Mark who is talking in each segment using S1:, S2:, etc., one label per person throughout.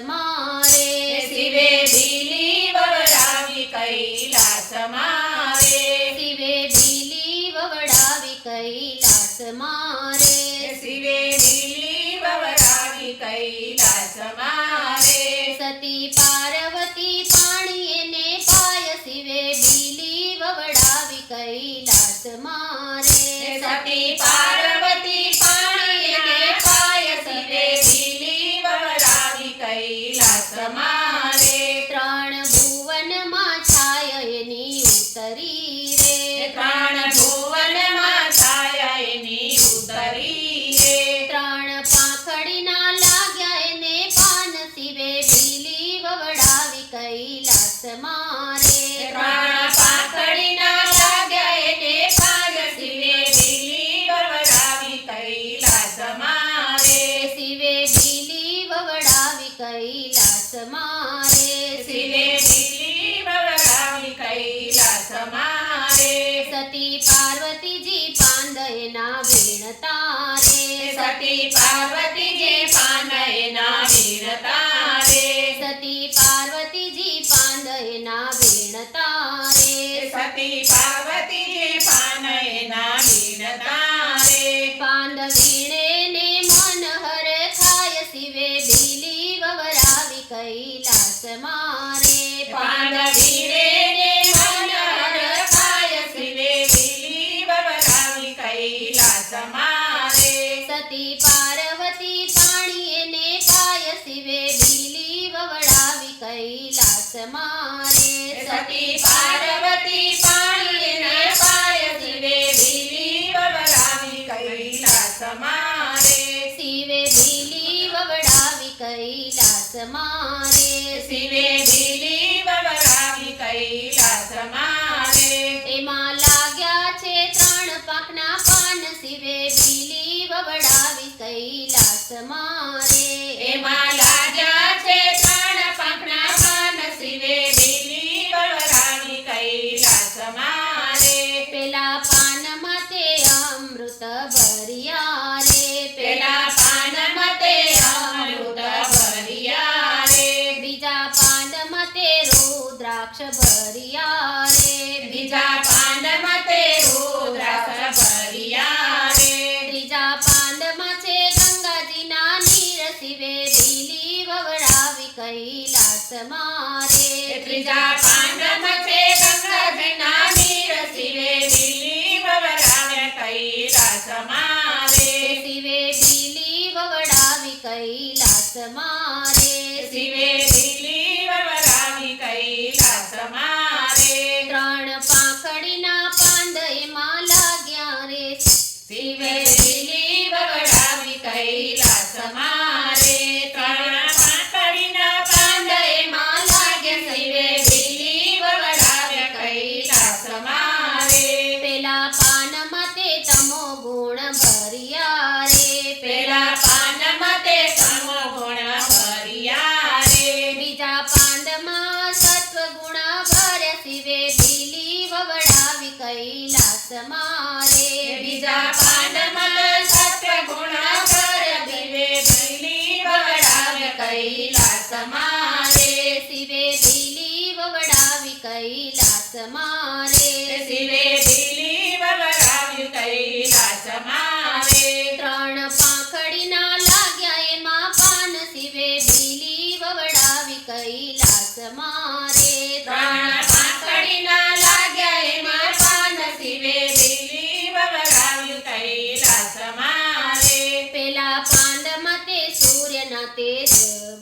S1: મારે
S2: શિવે બીલી વવડાવી કૈલાસ મારે
S1: શિવે બીલી વવડાવી કૈલાસ મારે
S2: શિવે બીલી વવડાવી કૈલાસ મારે
S1: સતી પાર્વતી પાણી એને પાય શિવે બીલી વવડાવી કૈલાસ મારે
S2: સતી પાર્વતી પાણી એને પાય શિવે બીલી વવડાવી કૈલાસ મારે
S1: ત્રણ ભુવનમાં છાય એની ઉતરી રે
S2: ત્રણ ભુવનમાં છાયા એની ઉતરી રે
S1: ત્રણ પાંખડીના લાગ્યા એને પાન શિવે બીલી વવડાવી કૈલાસ મારે
S2: ત્રણ પાંખડીના લાગ્યા એને પાન શિવે બીલી વવડાવી કૈલાસ મારે
S1: શિવે બીલી વવડાવી કૈલાસ મારે
S2: શિવે બીલી વવડાવી કૈલાસ મારે
S1: સતી પાર્વતીજી પાંદ એના વીણતા રે
S2: સતી પાર્વતીજી પાન એના વીણતા રે
S1: સતી પાર્વતીજી પાંદ એના વીણતા રે
S2: સતી પાર્વતીજી પાન એના વીણતા રે
S1: પાંદ વીણે ને મન હર થાય શિવે બીલી વવડાવી કૈલાસ મારે
S2: પાંદ વીણે ને મન હરખાય શિવે બીલી વવડાવી કૈલાસ મારે
S1: સતી પાર્વતી પાણી એને પાય શિવે બીલી વવડાવી કૈલાસ મારે
S2: સતી પાર્વતી પાણી ને પાય શિવે બીલી વવડાવી કૈલાસ મારે
S1: શિવે બીલી વવડાવી કૈલાસ મારે
S2: શિવે બીલી વવડાવી કૈલાસ મારે
S1: એમાં લાગ્યા છે ત્રણ પાંખના પાન શિવે બીલી વવડાવી કૈલાસ મારે
S2: એમાં લાગ્યા છે ત્રણ પાંખના પાન શિવે બીલી વવડાવી કૈલાસ મારે
S1: પેલા પાનમાં તે અમૃત ભર્યા રે
S2: પેલા પાનમાં તે અમૃત ભર્યા રે
S1: બીજા પાનમાં તે રુદ્રાક્ષ ભર્યા રે
S2: બીજા પાનમાં તે રુદ્રાક્ષ ભર્યા રે
S1: ત્રીજા પાનમાં છે ગંગાજીના નીર શિવે બીલી વવડાવી કૈલાસ મારે
S2: ત્રીજા પાનમાં છે ગંગાજીના નીર શિવે બીલી વવડાવે કૈલાસ મારે
S1: શિવે બીલી વવડાવી કૈલાસ મારે
S2: શિવે બીલી વવડાવી કૈલાસ મારે
S1: ત્રણ પાંખડીના પાંદ એમાં લાગ્યા રે
S2: શિવે બીલી વવડાવી કૈલાસ મારે ત્રણ પાંખડીના પાંદ એમાં લાગે શિવે બીલી વવડાવે કૈલાસ મારે
S1: પેલા પાનમાં તે તમો ગુણ ભર્યા રે
S2: પેલા પાનમાં તે સમો ગુણ ભર્યા રે
S1: બીજા પાંદમાં સત્વ ગુણ ભર્યા શિવે બીલી વવડાવી કૈલાસ મારે
S2: બીજા પાનમાં સત્વ ગુણ ભર્યા શિવે બીલી વવડાવે કૈલાસ મારે
S1: શિવે બીલી વવડાવી કૈલાસ મારે
S2: શિવે બીલી વવડાવી કૈલાસ મારે
S1: ત્રણ પાંખડીના લાગ્યા એમાં પાન શિવે બીલી વવડાવી કૈલાસ મારે
S2: ત્રણ પાંખડીના લાગ્યા એમાં પાન શિવે બીલી વવડાવી કૈલાસ મારે
S1: પેલા પાંદમાં તે સૂર્યના તેજ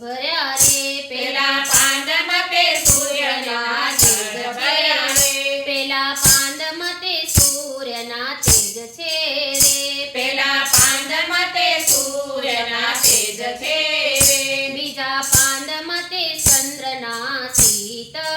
S1: ભર્યા રે
S2: પેલા પાંદમાં તે સૂર્યના તેજ ભર્યા રે
S1: પેલા પાંદમાં તે સૂર્યના તેજ છે રે
S2: પેલા પાંદમાં તે સૂર્યના તેજ છે રે
S1: બીજા પાંદમાં તે ચંદ્રના શીતળ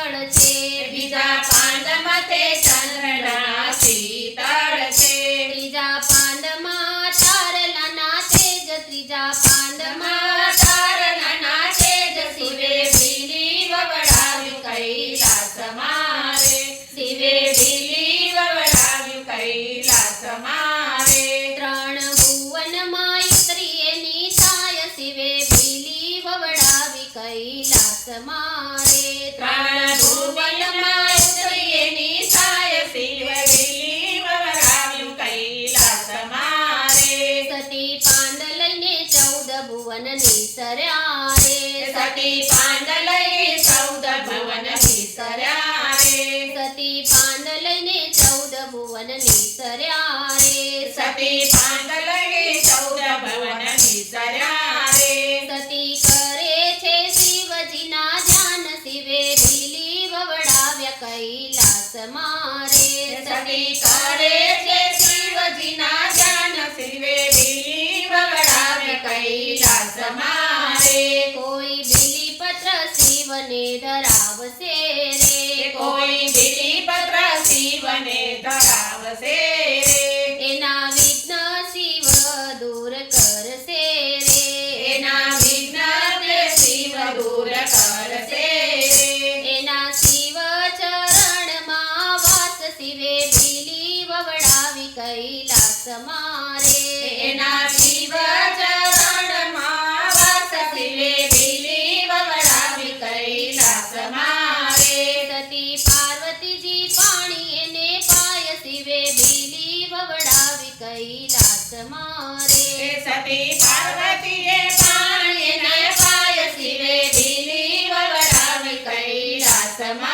S1: નિસર્યા રે.
S2: સતી પાંડલગી 14 ભુવન નિસર્યા રે.
S1: સતી કરે છે શિવજીના ધ્યાન, શિવે બીલી વવડાવ્યા કૈલાસમાં રે.
S2: સતી કરે છે શિવજીના ધ્યાન, શિવે બીલી વવડાવે કૈલાસમાં રે.
S1: કોઈ બીલીપત્ર શિવને ધરાવશે રે.
S2: કોઈ બીલીપત્ર શિવને ધરાવશે રે.
S1: એના વિઘ્ન શિવ દૂર કરશે રે.
S2: એના વિઘ્ન તે શિવ દૂર કરશે રે.
S1: એના શિવ ચરણમાં વાસ, શિવે બીલી વવડાવી કૈલાસમાં રે.
S2: એના શિવ ચરણમાં વાસ, શિવે બીલી વવડાવી કૈલાસમાં રે.
S1: સતી પાર્વતીજી પાણી એને પાય, શિવે બીલી વવડાવી કૈલાસમાં રે.
S2: સતી પાર્વતીએ પાણીને પાય, શિવે બીલી વવડાવી કૈલાસમાં